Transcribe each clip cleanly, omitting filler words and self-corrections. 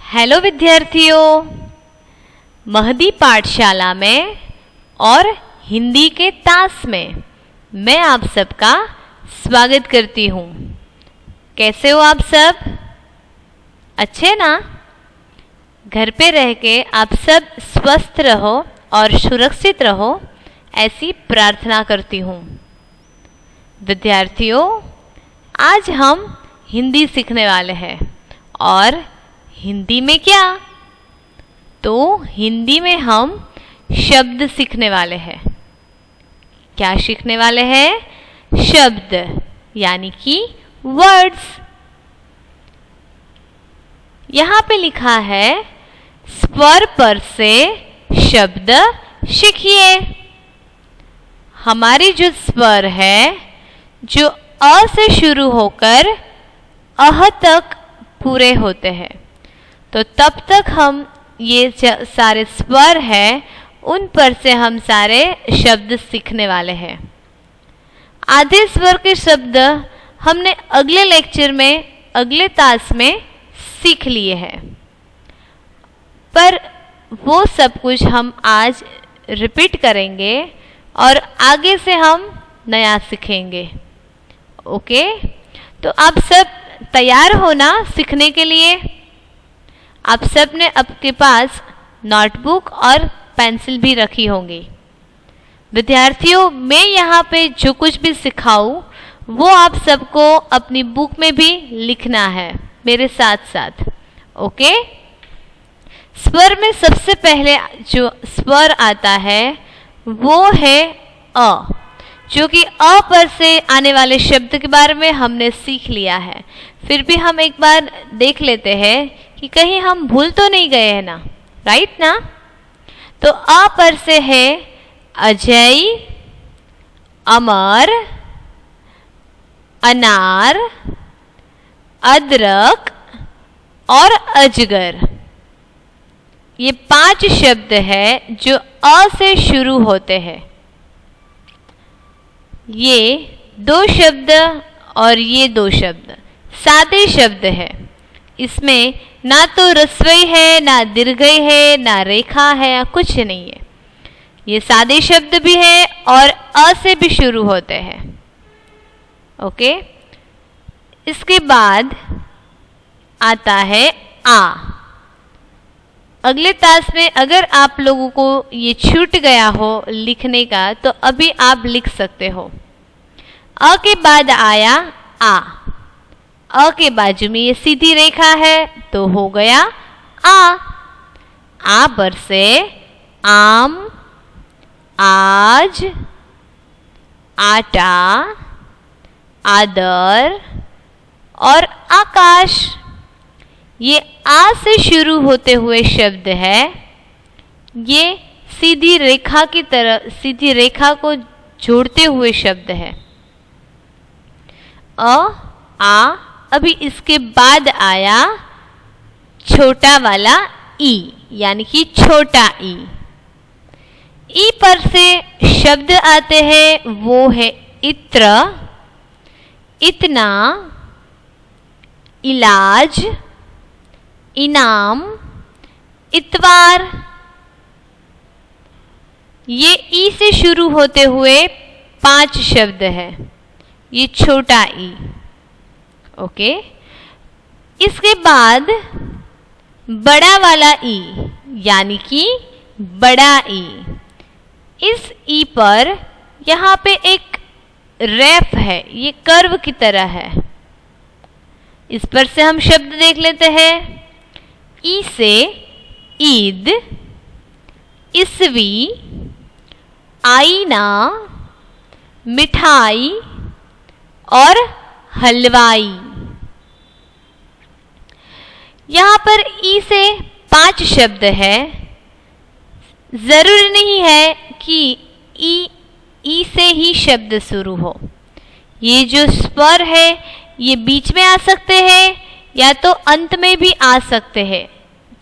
Hello विद्यार्थियों, महदी पाठशाला में और हिंदी के तास में मैं आप सबका स्वागत करती हूँ। कैसे हो आप सब? अच्छे ना? घर पे रह के आप सब स्वस्थ रहो और सुरक्षित रहो, ऐसी प्रार्थना करती हूँ। विद्यार्थियों, आज हम हिंदी सीखने वाले हैं और हिंदी में क्या? तो हिंदी में हम शब्द सीखने वाले हैं। क्या सीखने वाले हैं? शब्द, यानी कि वर्ड्स। यहाँ पे लिखा है स्वर पर से शब्द सीखिए। हमारी जो स्वर है, जो अ से शुरू होकर अह तक पूरे होते हैं, तो तब तक हम ये सारे स्वर हैं, उन पर से हम सारे शब्द सीखने वाले हैं। आधे स्वर के शब्द हमने अगले लेक्चर में, अगले तास में सीख लिए हैं, पर वो सब कुछ हम आज रिपीट करेंगे और आगे से हम नया सीखेंगे। ओके? तो आप सब तैयार हो ना सीखने के लिए? आप सब ने आपके पास नोटबुक और पेंसिल भी रखी होंगी। विद्यार्थियों, मैं यहाँ पे जो कुछ भी सिखाऊं वो आप सबको अपनी बुक में भी लिखना है मेरे साथ साथ। ओके? स्वर में सबसे पहले जो स्वर आता है वो है अ, जो कि अ पर से आने वाले शब्द के बारे में हमने सीख लिया है। फिर भी हम एक बार देख लेते हैं कि कहीं हम भूल तो नहीं गए हैं ना, राइट ना? तो अ पर से है अजय, अमर, अनार, अदरक और अजगर। ये 5 शब्द है जो अ से शुरू होते हैं। ये 2 शब्द और ये 2 शब्द सादे शब्द है। इसमें ना तो रस्वई है, ना दीर्घई है, ना रेखा है, कुछ नहीं है। ये सादे शब्द भी है और अ से भी शुरू होते हैं। ओके? इसके बाद आता है आ। अगले तास में अगर आप लोगों को ये छूट गया हो लिखने का, तो अभी आप लिख सकते हो। अ के बाद आया आ। अ के बाजू में ये सीधी रेखा है तो हो गया आ। आ पर से आम, आज, आटा, आदर और आकाश। ये आ से शुरू होते हुए शब्द है। ये सीधी रेखा की तरह, सीधी रेखा को जोड़ते हुए शब्द है। अ, आ। अभी इसके बाद आया छोटा वाला ई, यानी कि छोटा ई। ई पर से शब्द आते हैं, वो है इत्र, इतना, इलाज, इनाम, इतवार। ये ई से शुरू होते हुए 5 शब्द है। ये छोटा ई। ओके? इसके बाद बड़ा वाला ई, यानी कि बड़ा ई। इस ई पर यहाँ पे एक रेफ है, ये कर्व की तरह है। इस पर से हम शब्द देख लेते हैं। ई से ईद, ईसवी, आईना, मिठाई और हलवाई। यहाँ पर ई से 5 शब्द है। जरूरी नहीं है कि ई से ही शब्द शुरू हो। ये जो स्वर है ये बीच में आ सकते हैं या तो अंत में भी आ सकते हैं,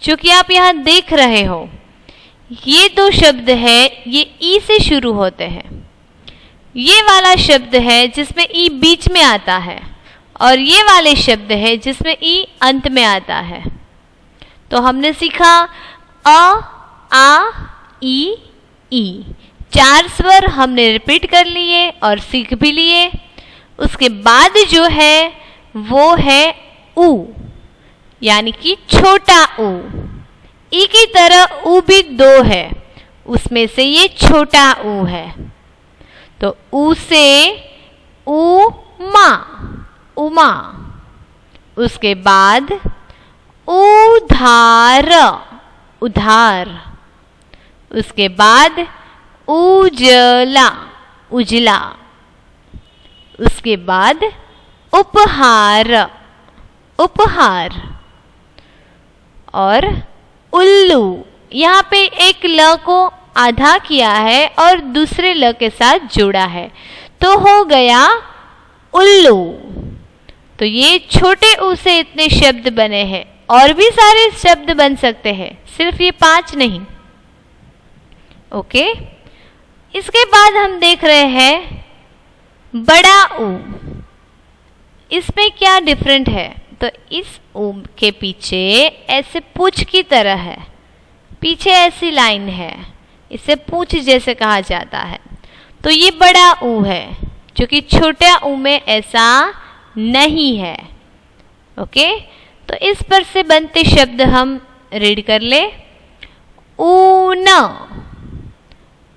जो कि आप यहाँ देख रहे हो। ये 2 शब्द है, ये ई से शुरू होते हैं। ये वाला शब्द है जिसमें ई बीच में आता है, और ये वाले शब्द है जिसमें ई अंत में आता है। तो हमने सीखा अ, आ, ई। 4 स्वर हमने रिपीट कर लिए और सीख भी लिए। उसके बाद जो है वो है ऊ, यानी कि छोटा ऊ। ई की तरह ऊ भी 2 है, उसमें से ये छोटा ऊ है। तो ऊ से उमा, उमा। उसके बाद उधार, उधार। उसके बाद उजला, उजला। उसके बाद उपहार, उपहार। और उल्लू, यहाँ पे एक ल को आधा किया है और दूसरे ल के साथ जोड़ा है, तो हो गया उल्लू। तो ये छोटे ऊ से इतने शब्द बने हैं, और भी सारे शब्द बन सकते हैं, सिर्फ ये 5 नहीं। ओके, इसके बाद हम देख रहे हैं बड़ा ऊ। इसमें क्या डिफरेंट है? तो इस ऊ के पीछे ऐसे पूंछ की तरह है, पीछे ऐसी लाइन है, इसे पूंछ जैसे कहा जाता है। तो ये बड़ा ऊ है, जो कि छोटा ऊ में ऐसा नहीं है। ओके, तो इस पर से बनते शब्द हम रीड कर ले। ऊन,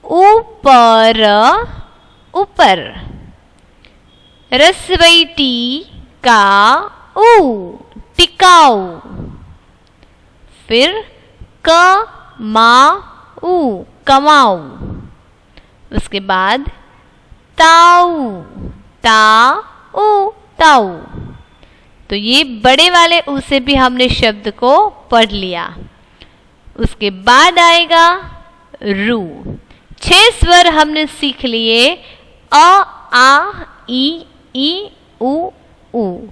ऊपर, ऊपर। रसवई टी का ऊ, टिकाऊ। फिर क मा ऊ, कमाऊ। उसके बाद ताऊ, ताऊ, ताऊ। तो ये बड़े वाले ऊ से भी हमने शब्द को पढ़ लिया। उसके बाद आएगा रू। 6 स्वर हमने सीख लिए, अ, आ, ई, उ, ऊ।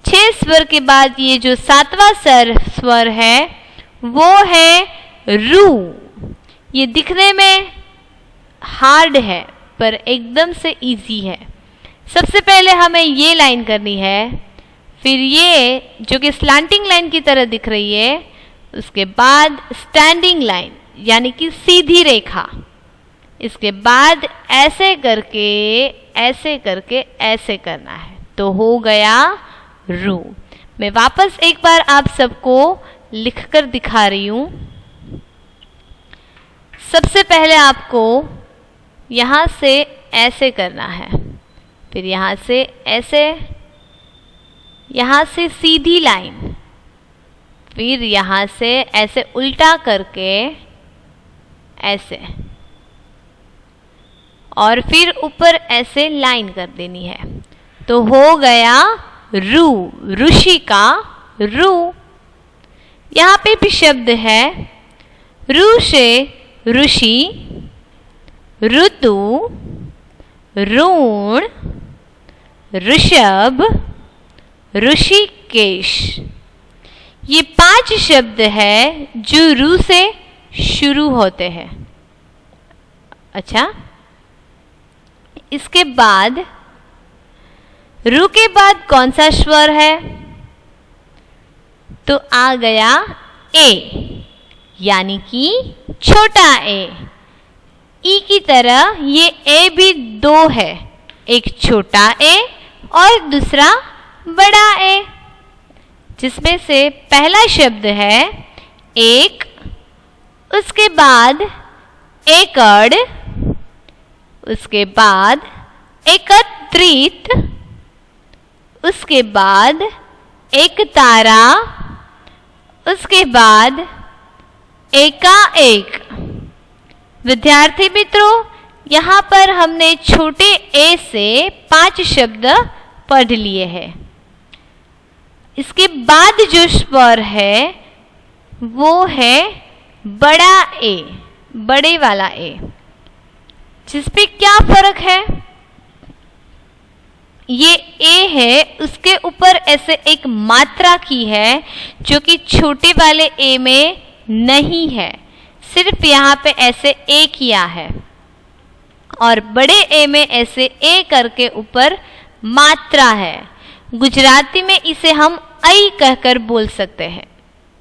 6 स्वर के बाद ये जो 7वां स्वर है वो है रू। ये दिखने में हार्ड है पर एकदम से इजी है। सबसे पहले हमें ये लाइन करनी है, फिर ये जो कि स्लैंटिंग लाइन की तरह दिख रही है, उसके बाद स्टैंडिंग लाइन यानी कि सीधी रेखा। इसके बाद ऐसे करके ऐसे करके ऐसे करना है, तो हो गया रू। मैं वापस एक बार आप सबको लिखकर दिखा रही हूं। सबसे पहले आपको यहां से ऐसे करना है, फिर यहां से ऐसे, यहां से सीधी लाइन, फिर यहां से ऐसे उल्टा करके ऐसे, और फिर ऊपर ऐसे लाइन कर देनी है, तो हो गया रू, ऋषि का रू। यहाँ पे भी शब्द है रू से ऋषि, ऋतु, ऋण, ऋषभ, ऋषिकेश। ये 5 शब्द है जो रू से शुरू होते हैं। अच्छा, इसके बाद रू के बाद कौन सा स्वर है? तो आ गया ए, यानी कि छोटा ए। ई की तरह ये ए भी 2 है, एक छोटा ए और दूसरा बड़ा ए, जिसमें से पहला शब्द है एक, उसके बाद एकड़, उसके बाद एकत्रित, उसके बाद एक तारा, उसके बाद एकाएक। विद्यार्थी मित्रों, यहाँ पर हमने छोटे ए से 5 शब्द पढ़ लिए हैं। इसके बाद जो स्वर है वो है बड़ा ए, बड़े वाला ए, जिसपे क्या फर्क है? ये ए है, उसके ऊपर ऐसे एक मात्रा की है जो कि छोटे वाले ए में नहीं है, सिर्फ यहाँ पे ऐसे ए किया है, और बड़े ए में ऐसे ए करके ऊपर मात्रा है। गुजराती में इसे हम आई कहकर बोल सकते हैं।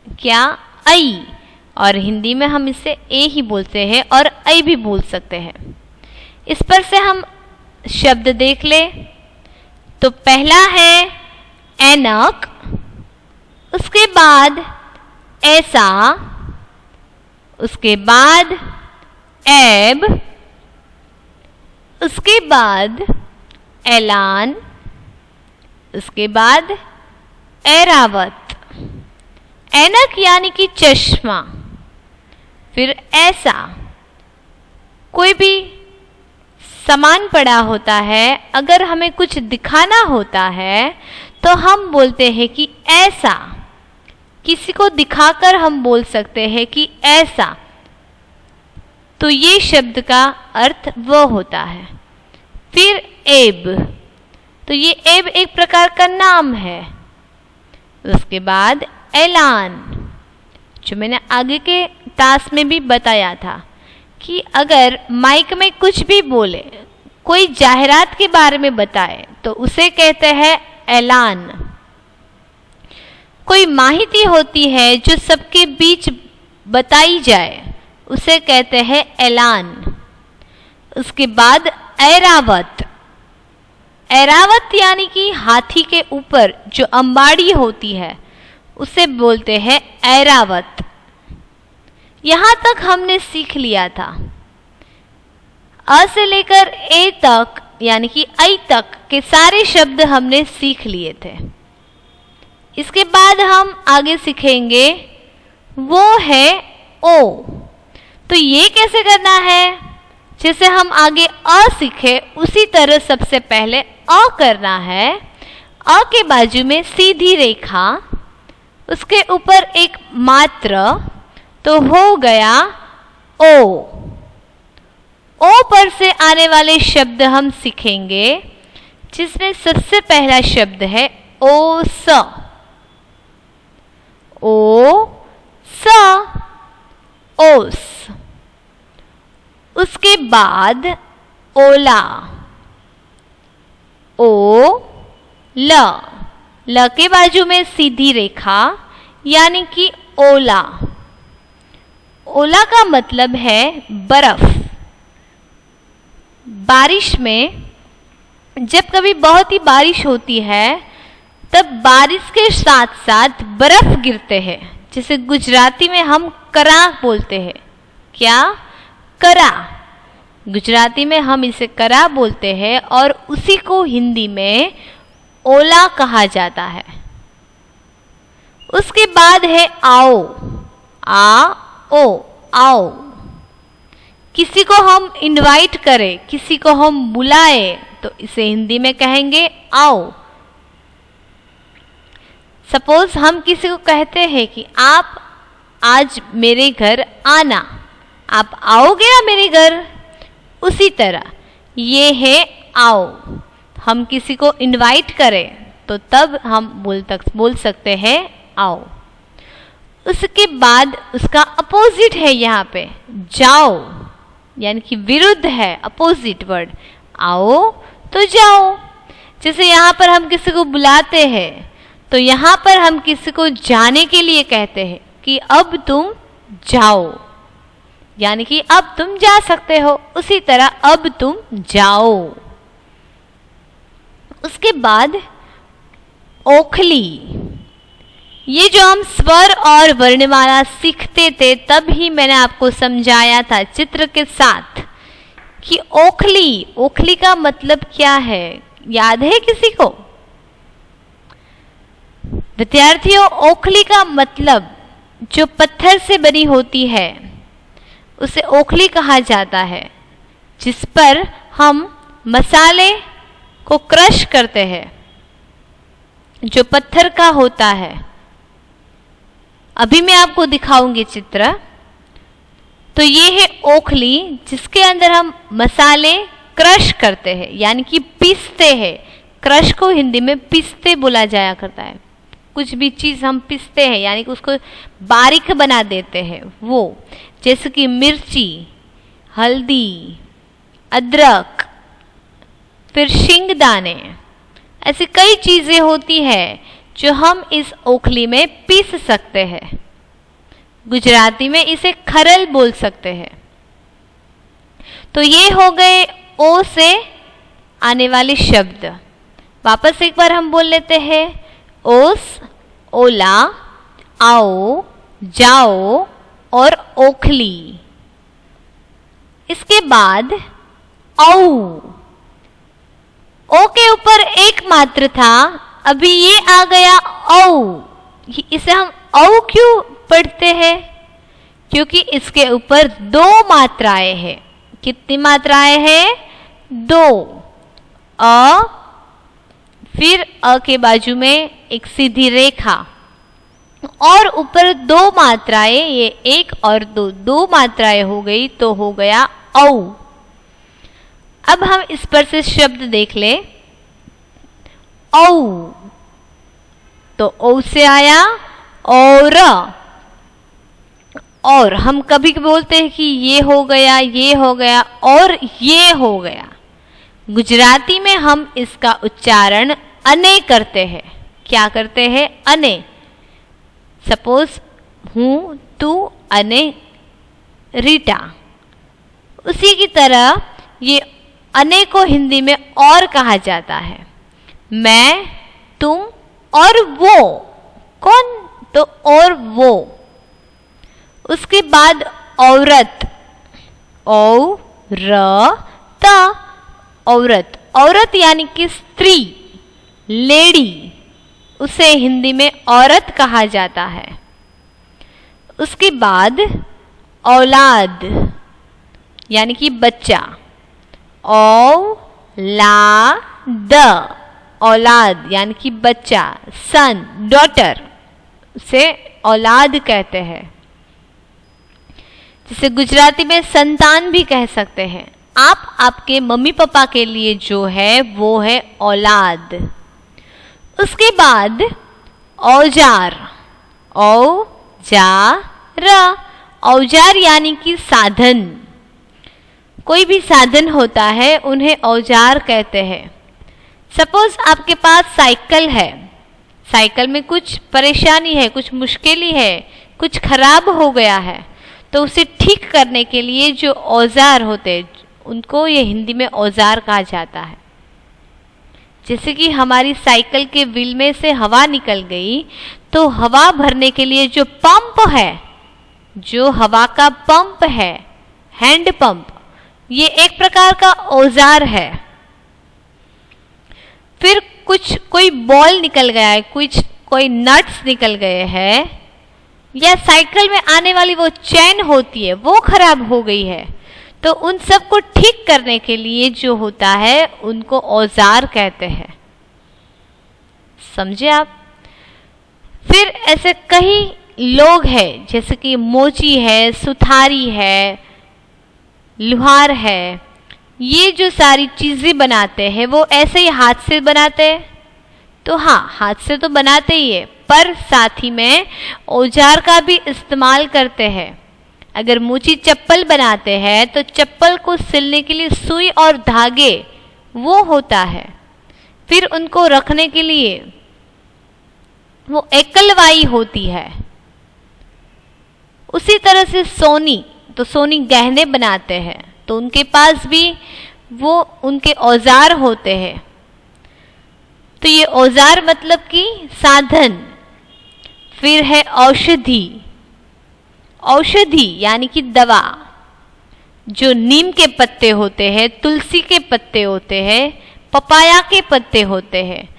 क्या? ऐ। और हिंदी में हम इसे ए ही बोलते हैं और ऐ भी बोल सकते हैं। इस पर से हम शब्द देख ले तो पहला है ऐनक, उसके बाद ऐसा, उसके बाद ऐब, उसके बाद ऐलान, उसके बाद ऐरावत। ऐनक यानी कि चश्मा, फिर ऐसा। कोई भी सामान पड़ा होता है, अगर हमें कुछ दिखाना होता है तो हम बोलते हैं कि ऐसा। किसी को दिखाकर हम बोल सकते हैं कि ऐसा। तो ये शब्द का अर्थ वो होता है। फिर एब, तो ये एब एक प्रकार का नाम है। उसके बाद ऐलान, जो मैंने आगे के टास्क में भी बताया था कि अगर माइक में कुछ भी बोले, कोई जाहिरात के बारे में बताए तो उसे कहते हैं ऐलान। कोई माहिती होती है जो सबके बीच बताई जाए, उसे कहते हैं ऐलान। उसके बाद ऐरावत। ऐरावत यानी कि हाथी के ऊपर जो अंबाड़ी होती है उसे बोलते हैं ऐरावत। यहां तक हमने सीख लिया था। अ से लेकर ए तक यानी कि ऐ तक के सारे शब्द हमने सीख लिए थे। इसके बाद हम आगे सीखेंगे वो है ओ। तो ये कैसे करना है? जैसे हम आगे अ सीखे उसी तरह सबसे पहले अ करना है। अ के बाजू में सीधी रेखा, उसके ऊपर एक मात्र, तो हो गया ओ। ओ पर से आने वाले शब्द हम सीखेंगे, जिसमें सबसे पहला शब्द है ओस। ओ स, ओस। उसके बाद ओला, ओ ल। ल के बाजू में सीधी रेखा यानी कि ओला। ओला का मतलब है बर्फ। बारिश में जब कभी बहुत ही बारिश होती है तब बारिश के साथ साथ बर्फ गिरते हैं, जिसे गुजराती में हम करा बोलते हैं। क्या? करा। गुजराती में हम इसे करा बोलते हैं और उसी को हिंदी में ओला कहा जाता है। उसके बाद है आओ। आ ओ, आओ। किसी को हम इनवाइट करें, किसी को हम बुलाएं तो इसे हिंदी में कहेंगे आओ। सपोज हम किसी को कहते हैं कि आप आज मेरे घर आना, आप आओगे ना मेरे घर? उसी तरह ये है आओ। हम किसी को इनवाइट करें तो तब हम बोल सकते हैं आओ। उसके बाद उसका अपोजिट है यहाँ पे जाओ, यानी कि विरुद्ध है, अपोजिट वर्ड। आओ तो जाओ। जैसे यहाँ पर हम किसी को बुलाते हैं तो यहाँ पर हम किसी को जाने के लिए कहते हैं कि अब तुम जाओ, यानी कि अब तुम जा सकते हो। उसी तरह अब तुम जाओ। उसके बाद ओखली। ये जो हम स्वर और वर्णमाला सीखते थे तब ही मैंने आपको समझाया था चित्र के साथ कि ओखली, ओखली का मतलब क्या है, याद है किसी को? विद्यार्थियों, ओखली का मतलब जो पत्थर से बनी होती है उसे ओखली कहा जाता है, जिस पर हम मसाले को क्रश करते हैं, जो पत्थर का होता है। अभी मैं आपको दिखाऊंगी चित्र। तो ये है ओखली, जिसके अंदर हम मसाले क्रश करते हैं, यानी कि पीसते हैं। क्रश को हिंदी में पीसते बोला जाया करता है। कुछ भी चीज़ हम पीसते हैं, यानी कि उसको बारीक बना देते हैं। वो जैसे कि मिर्ची, हल्दी, अदरक, फिर शिंगदाने, ऐसी कई चीज़ें होती है जो हम इस ओखली में पीस सकते हैं। गुजराती में इसे खरल बोल सकते हैं। तो ये हो गए ओ से आने वाले शब्द। वापस एक बार हम बोल लेते हैं। ओस, ओला, आओ, जाओ और ओखली। इसके बाद औ। ओ के ऊपर एक मात्र था, अभी ये आ गया औ। इसे हम औ क्यों पढ़ते हैं? क्योंकि इसके ऊपर दो मात्राएं हैं। कितनी मात्राएं हैं? दो। अ, फिर अ के बाजू में एक सीधी रेखा और ऊपर दो मात्राएं, ये एक और दो, दो मात्राएं हो गई तो हो गया औ। अब हम इस पर से शब्द देख ले। औ, तो औ से आया और हम कभी बोलते हैं कि ये हो गया, ये हो गया और ये हो गया। गुजराती में हम इसका उच्चारण अने करते हैं। क्या करते हैं? अने। सपोज हूं, तू अने रीटा। उसी की तरह ये अने को हिंदी में और कहा जाता है। मैं, तुम और वो। कौन? तो और वो। उसके बाद औरत, औ र त, औरत। औरत यानी कि स्त्री, लेडी, उसे हिंदी में औरत कहा जाता है। उसके बाद औलाद यानी कि बच्चा, औ ला द, औलाद यानी कि बच्चा, सन, डॉटर, उसे औलाद कहते हैं। जिसे गुजराती में संतान भी कह सकते हैं। आप आपके मम्मी पापा के लिए जो है वो है औलाद। उसके बाद औजार, औ-जा-र, औजार यानी कि साधन। कोई भी साधन होता है उन्हें औजार कहते हैं। सपोज आपके पास साइकिल है, साइकिल में कुछ परेशानी है, कुछ मुश्किल है, कुछ खराब हो गया है, तो उसे ठीक करने के लिए जो औजार होते हैं उनको ये हिंदी में औजार कहा जाता है। जैसे कि हमारी साइकिल के व्हील में से हवा निकल गई तो हवा भरने के लिए जो पंप है, जो हवा का पंप है, हैंड पंप, ये एक प्रकार का औजार है। फिर कोई बॉल निकल गया है, कोई नट्स निकल गए हैं, या साइकिल में आने वाली वो चैन होती है वो खराब हो गई है, तो उन सब को ठीक करने के लिए जो होता है उनको औजार कहते हैं। समझे आप? फिर ऐसे कई लोग हैं, जैसे कि मोची है, सुथारी है, लुहार है, ये जो सारी चीजें बनाते हैं वो ऐसे ही हाथ से बनाते हैं। तो हाँ, हाथ से तो बनाते ही है, पर साथ ही में औजार का भी इस्तेमाल करते हैं। अगर मोची चप्पल बनाते हैं तो चप्पल को सिलने के लिए सुई और धागे वो होता है। फिर उनको रखने के लिए वो एकलवाई होती है। उसी तरह से सोनी, तो सोनी गहने बनाते हैं तो उनके पास भी वो उनके औजार होते हैं। तो ये औजार मतलब कि साधन। फिर है औषधि, औषधि यानी कि दवा। जो नीम के पत्ते होते हैं, तुलसी के पत्ते होते हैं, पपाया के पत्ते होते हैं,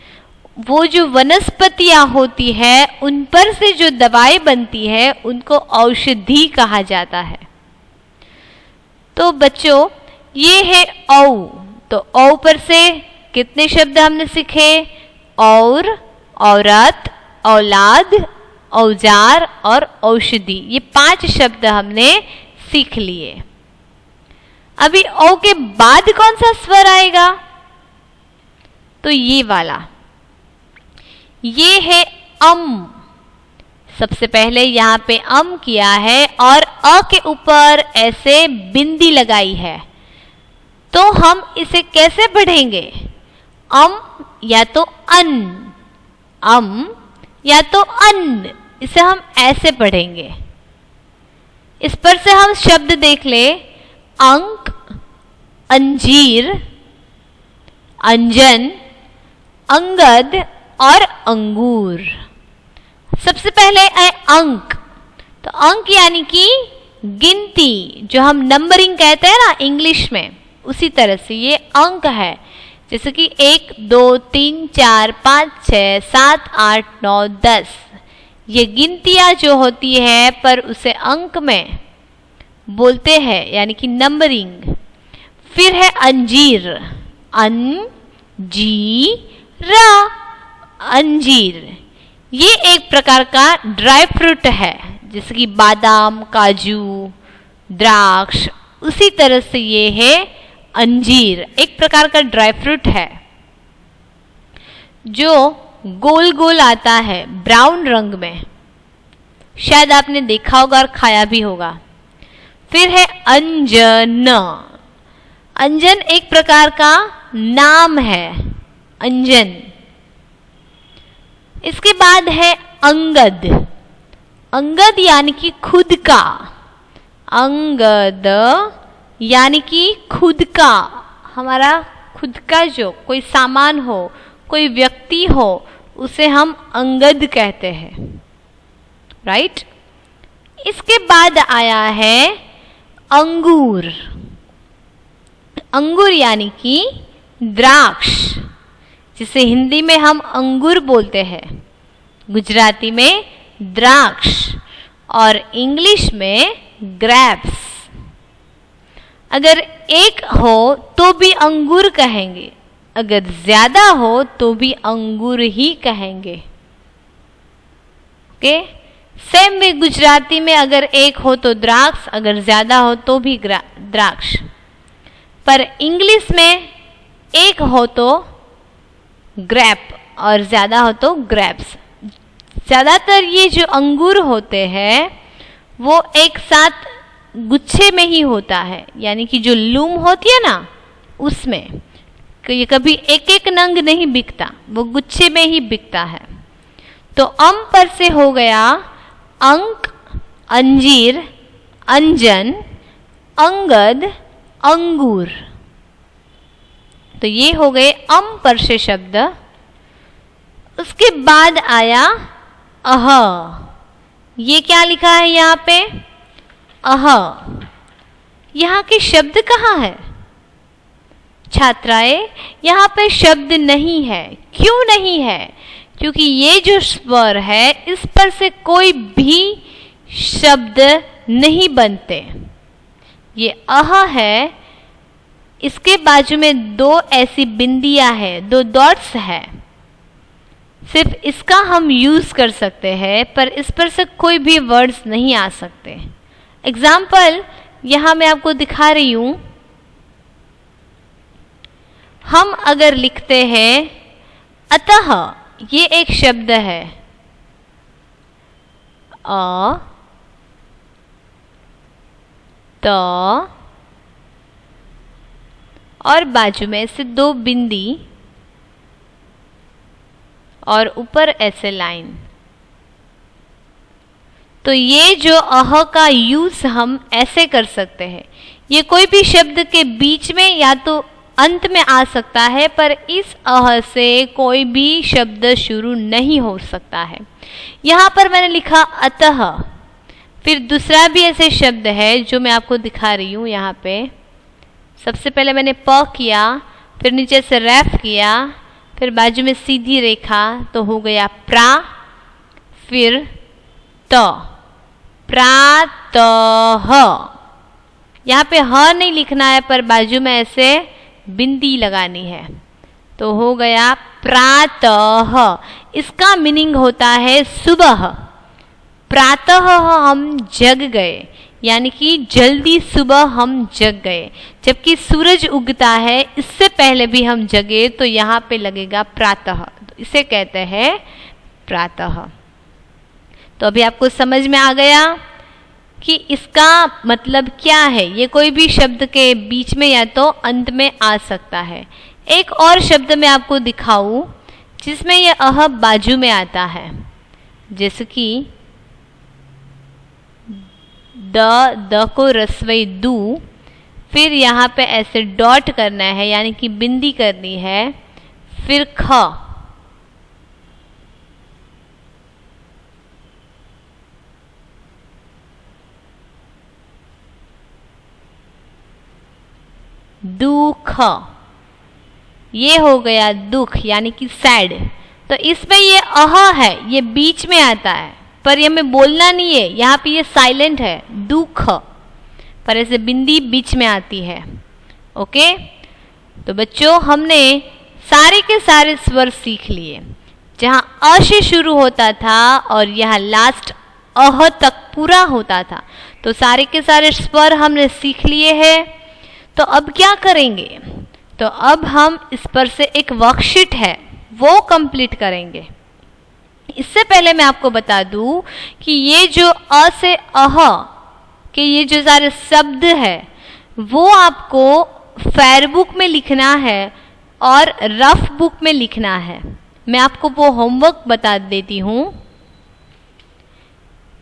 वो जो वनस्पतियां होती है उन पर से जो दवाएं बनती है उनको औषधि कहा जाता है। तो बच्चों ये है औ। तो औ पर से कितने शब्द हमने सीखे? और, औरत, औलाद, औजार और औषधि। ये 5 शब्द हमने सीख लिए। अभी औ के बाद कौन सा स्वर आएगा? तो ये वाला, ये है अम। सबसे पहले यहाँ पे अम किया है और अ के ऊपर ऐसे बिंदी लगाई है, तो हम इसे कैसे पढ़ेंगे? अम या तो अन, अम या तो अन, इसे हम ऐसे पढ़ेंगे। इस पर से हम शब्द देख ले, अंक, अंजीर, अंजन, अंगद और अंगूर। सबसे पहले है अंक। तो अंक यानी कि गिनती, जो हम नंबरिंग कहते हैं ना इंग्लिश में, उसी तरह से ये अंक है। जैसे कि 1 2 3 4 5 6 7 8 9 10, ये गिनतियां जो होती है पर उसे अंक में बोलते हैं, यानी कि नंबरिंग। फिर है अंजीर, अंजीर, ये एक प्रकार का ड्राई फ्रूट है, जैसे कि बादाम, काजू, द्राक्ष, उसी तरह से ये है अंजीर, एक प्रकार का ड्राई फ्रूट है जो गोल गोल आता है ब्राउन रंग में। शायद आपने देखा होगा और खाया भी होगा। फिर है अंजन, अंजन एक प्रकार का नाम है, अंजन। इसके बाद है अंगद, अंगद यानी कि खुद का, अंगद यानी कि खुद का, हमारा खुद का जो कोई सामान हो, कोई व्यक्ति हो, उसे हम अंगद कहते हैं, राइट। इसके बाद आया है अंगूर, अंगूर यानी कि द्राक्ष, जिसे हिंदी में हम अंगूर बोलते हैं, गुजराती में द्राक्ष और इंग्लिश में ग्रेप्स। अगर एक हो तो भी अंगूर कहेंगे, अगर ज्यादा हो तो भी अंगूर ही कहेंगे। ओके, सेम वे गुजराती में अगर एक हो तो द्राक्ष, अगर ज्यादा हो तो भी द्राक्ष। पर इंग्लिश में एक हो तो ग्रेप और ज्यादा हो तो ग्रेप्स। ज्यादातर ये जो अंगूर होते हैं वो एक साथ गुच्छे में ही होता है, यानी कि जो लूम होती है ना उसमें, ये कभी एक एक नंग नहीं बिकता, वो गुच्छे में ही बिकता है। तो अम पर से हो गया अंक, अंजीर, अंजन, अंगद, अंगूर। तो ये हो गए अम पर से शब्द। उसके बाद आया अह, ये क्या लिखा है यहाँ पे, अह। यहाँ के शब्द कहाँ है छात्राएं? यहाँ पे शब्द नहीं है। क्यों नहीं है? क्योंकि ये जो स्वर है इस पर से कोई भी शब्द नहीं बनते। ये अह है, इसके बाजू में दो ऐसी बिंदियां हैं, दो डॉट्स है, सिर्फ इसका हम यूज कर सकते हैं, पर इस पर से कोई भी वर्ड्स नहीं आ सकते। एग्जाम्पल यहां मैं आपको दिखा रही हूं। हम अगर लिखते हैं अतः, ये एक शब्द है, अ त और बाजू में से दो बिंदी और ऊपर ऐसे लाइन। तो ये जो अह का यूज हम ऐसे कर सकते हैं। ये कोई भी शब्द के बीच में या तो अंत में आ सकता है, पर इस अह से कोई भी शब्द शुरू नहीं हो सकता है। यहाँ पर मैंने लिखा अतः। फिर दूसरा भी ऐसे शब्द है जो मैं आपको दिखा रही हूँ। यहाँ पे सबसे पहले मैंने प किया, फिर नीचे से रैफ किया, फिर बाजू में सीधी रेखा, तो हो गया प्रा, फिर त, प्रातः। यहाँ पे ह नहीं लिखना है, पर बाजू में ऐसे बिंदी लगानी है, तो हो गया प्रातः। इसका मीनिंग होता है सुबह। प्रातः हम जग गए, यानी कि जल्दी सुबह हम जग गए। जबकि सूरज उगता है इससे पहले भी हम जगे, तो यहाँ पे लगेगा प्रातः, तो इसे कहते हैं प्रातः। तो अभी आपको समझ में आ गया कि इसका मतलब क्या है। ये कोई भी शब्द के बीच में या तो अंत में आ सकता है। एक और शब्द मैं आपको दिखाऊं जिसमें यह अह बाजू में आता है, जैसे कि द को रस्वई दू, फिर यहाँ पे ऐसे डॉट करना है यानी कि बिंदी करनी है, फिर ख, दुख, ये हो गया दुख यानी कि सैड। तो इसमें ये अह है, ये बीच में आता है पर ये हमें बोलना नहीं है, यहाँ पे ये साइलेंट है दुख, पर ऐसे बिंदी बीच में आती है। ओके, तो बच्चों हमने सारे के सारे स्वर सीख लिए, जहाँ अ से शुरू होता था और यहाँ लास्ट अह तक पूरा होता था। तो सारे के सारे स्वर हमने सीख लिए हैं। तो अब क्या करेंगे, तो अब हम इस पर से एक वर्कशीट है वो कंप्लीट करेंगे। इससे पहले मैं आपको बता दूं कि ये जो अ से अह के ये जो सारे शब्द है वो आपको फेयर बुक में लिखना है और रफ बुक में लिखना है। मैं आपको वो होमवर्क बता देती हूँ।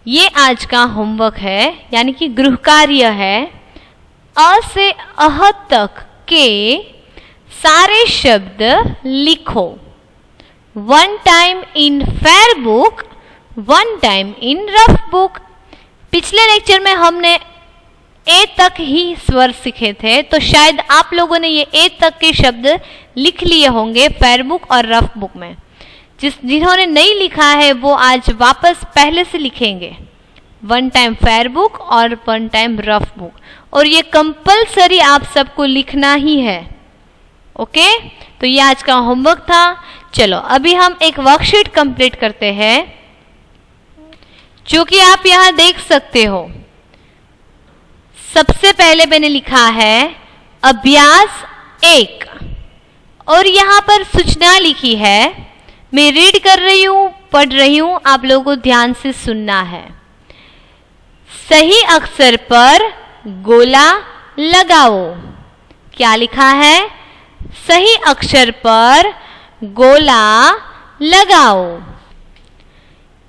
ये आज का होमवर्क है यानी कि गृह कार्य है। अ से अह तक के सारे शब्द लिखो, 1 time in fair book, 1 time in rough book. पिछले लेक्चर में हमने ए तक ही स्वर सीखे थे, तो शायद आप लोगों ने ये ए तक के शब्द लिख लिए होंगे फेयर बुक और रफ बुक में। जिन्होंने नहीं लिखा है वो आज वापस पहले से लिखेंगे, 1 टाइम फेयर बुक और 1 टाइम रफ बुक, और ये कंपलसरी आप सबको लिखना ही है। ओके, तो ये आज का होमवर्क था। चलो अभी हम एक वर्कशीट कंप्लीट करते हैं, जो कि आप यहाँ देख सकते हो। सबसे पहले मैंने लिखा है अभ्यास 1 और यहाँ पर सूचना लिखी है। मैं रीड कर रही हूँ, पढ़ रही हूँ, आप लोगों को ध्यान से सुनना है। सही अक्षर पर गोला लगाओ। क्या लिखा है? सही अक्षर पर गोला लगाओ।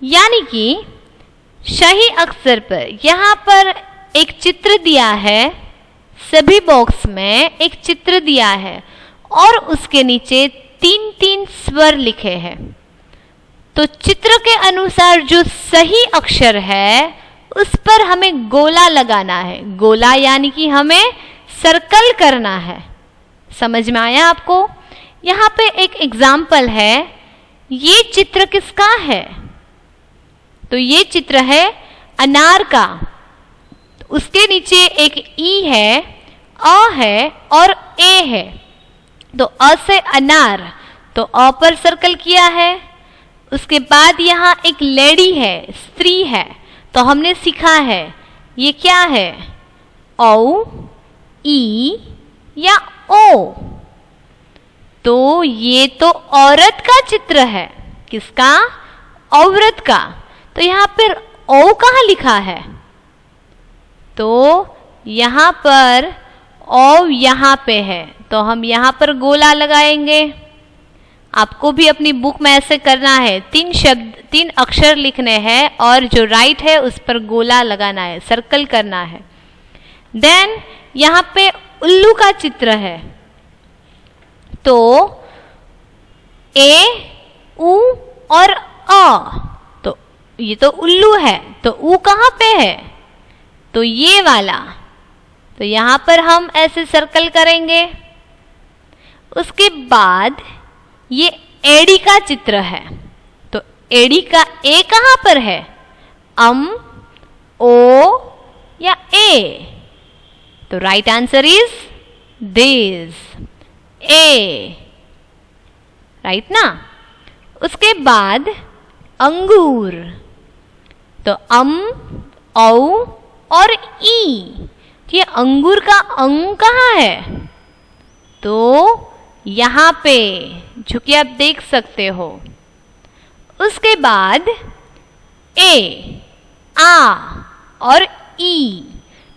यानी कि सही अक्षर पर यहाँ पर एक चित्र दिया है, सभी बॉक्स में एक चित्र दिया है और उसके नीचे 3-3 स्वर लिखे हैं। तो चित्र के अनुसार जो सही अक्षर है उस पर हमें गोला लगाना है। गोला यानी कि हमें सर्कल करना है। समझ में आया आपको? यहाँ पे एक एग्जाम्पल है। ये चित्र किसका है? तो ये चित्र है अनार का। उसके नीचे एक ई है, अ है और ए है। तो अ से अनार, तो अ पर सर्कल किया है। उसके बाद यहाँ एक लेडी है, स्त्री है, तो हमने सीखा है ये क्या है, औ, ई या ओ। तो ये तो औरत का चित्र है। किसका? औरत का। तो यहाँ पर ओ कहाँ लिखा है? तो यहाँ पर ओ यहाँ पे है, तो हम यहाँ पर गोला लगाएंगे। आपको भी अपनी बुक में ऐसे करना है। 3 अक्षर लिखने हैं और जो राइट है उस पर गोला लगाना है, सर्कल करना है। देन यहाँ पे उल्लू का चित्र है। तो ए, उ और अ, तो ये तो उल्लू है, तो उ कहाँ पे है? तो ये वाला। तो यहाँ पर हम ऐसे सर्कल करेंगे। उसके बाद ये एड़ी का चित्र है। तो एड़ी का ए कहाँ पर है? ओ या ए? तो right answer is this, A. Right ना? उसके बाद अंगूर। तो औ और ई। ये अंगूर का अंग कहाँ है? तो यहाँ पे, जो कि आप देख सकते हो। उसके बाद ए, आ और ई।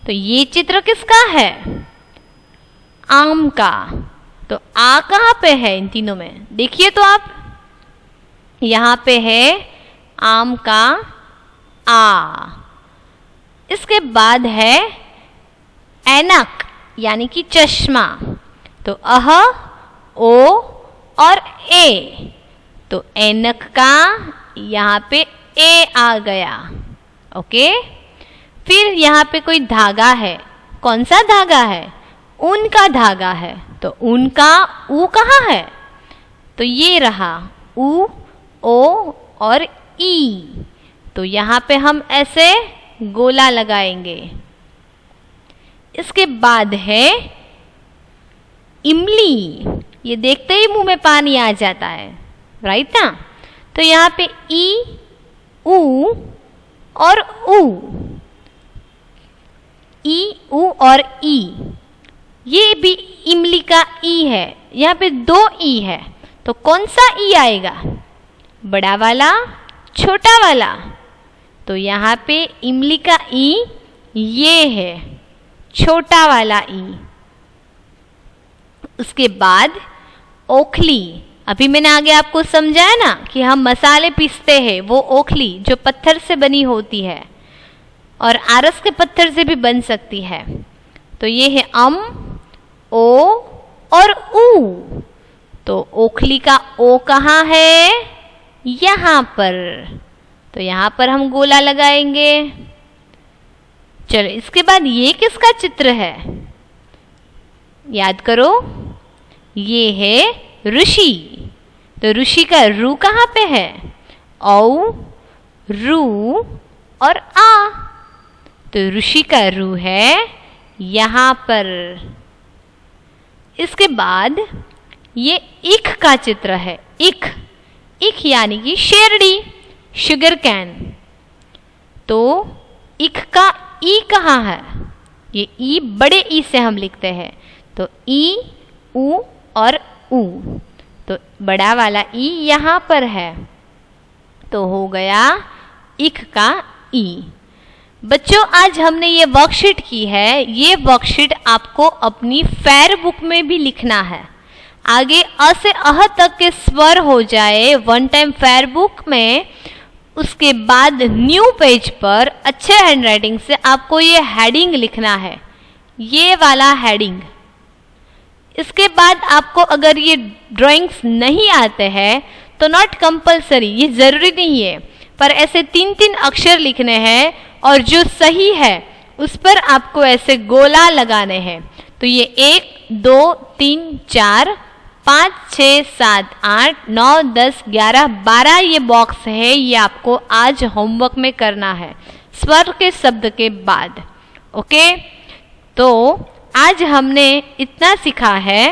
तो ये चित्र किसका है? आम का। तो आ कहाँ पे है इन तीनों में? देखिए तो आप, यहाँ पे है आम का आ। इसके बाद है ऐनक यानी कि चश्मा। तो अह, ओ और ए, तो ऐनक का यहाँ पे ए आ गया। ओके, फिर यहाँ पे कोई धागा है। कौन सा धागा है? ऊन का धागा है। तो ऊन का ऊ कहाँ है? तो ये रहा ऊ, ओ और ई। तो यहाँ पे हम ऐसे गोला लगाएंगे। इसके बाद है इमली। ये देखते ही मुंह में पानी आ जाता है, राइट ना। तो यहाँ पे ई, ऊ और ऊ, ई, ऊ और ई, ये भी इमली का ई है। यहाँ पे 2 ई है। तो कौन सा ई आएगा? बड़ा वाला, छोटा वाला? तो यहाँ पे इमली का ई ये है, छोटा वाला ई। उसके बाद ओखली। अभी मैंने आगे आपको समझाया ना कि हम मसाले पीसते हैं, वो ओखली जो पत्थर से बनी होती है और आरस के पत्थर से भी बन सकती है। तो ये है अम, ओ और ऊ। तो ओखली का ओ कहाँ है? यहाँ पर। तो यहाँ पर हम गोला लगाएंगे। चलो, इसके बाद ये किसका चित्र है? याद करो, ये है ऋषि। तो ऋषि का रू कहाँ पे है? औ, रू और आ। तो ऋषि का रू है यहाँ पर। इसके बाद ये ईख का चित्र है। ईख, ईख यानी कि शेरड़ी, शुगर कैन। तो ईख का ई कहाँ है? ये ई बड़े ई से हम लिखते हैं। तो ई, ऊ और ऊ। तो बड़ा वाला ई यहाँ पर है। तो हो गया ईख का ई। बच्चों, आज हमने ये वर्कशीट की है। ये वर्कशीट आपको अपनी फेयर बुक में भी लिखना है। आगे अ से अह तक के स्वर हो जाए वन टाइम फेयर बुक में। उसके बाद न्यू पेज पर अच्छे हैंडराइटिंग से आपको ये हेडिंग लिखना है, ये वाला हेडिंग। इसके बाद आपको अगर ये ड्राइंग्स नहीं आते हैं तो नॉट कंपलसरी, ये ज़रूरी नहीं है, पर ऐसे 3-3 अक्षर लिखने हैं और जो सही है उस पर आपको ऐसे गोला लगाने हैं। तो ये 1, 2, 3, 4, 5, 6, 7, 8, 9, 10, 11, 12 ये बॉक्स है। ये आपको आज होमवर्क में करना है स्वर के शब्द के बाद। ओके, तो आज हमने इतना सीखा है।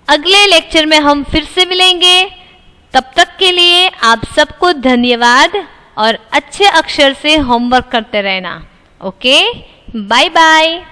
अगले लेक्चर में हम फिर से मिलेंगे। तब तक के लिए आप सबको धन्यवाद और अच्छे अक्षर से होमवर्क करते रहना। Okay, bye bye.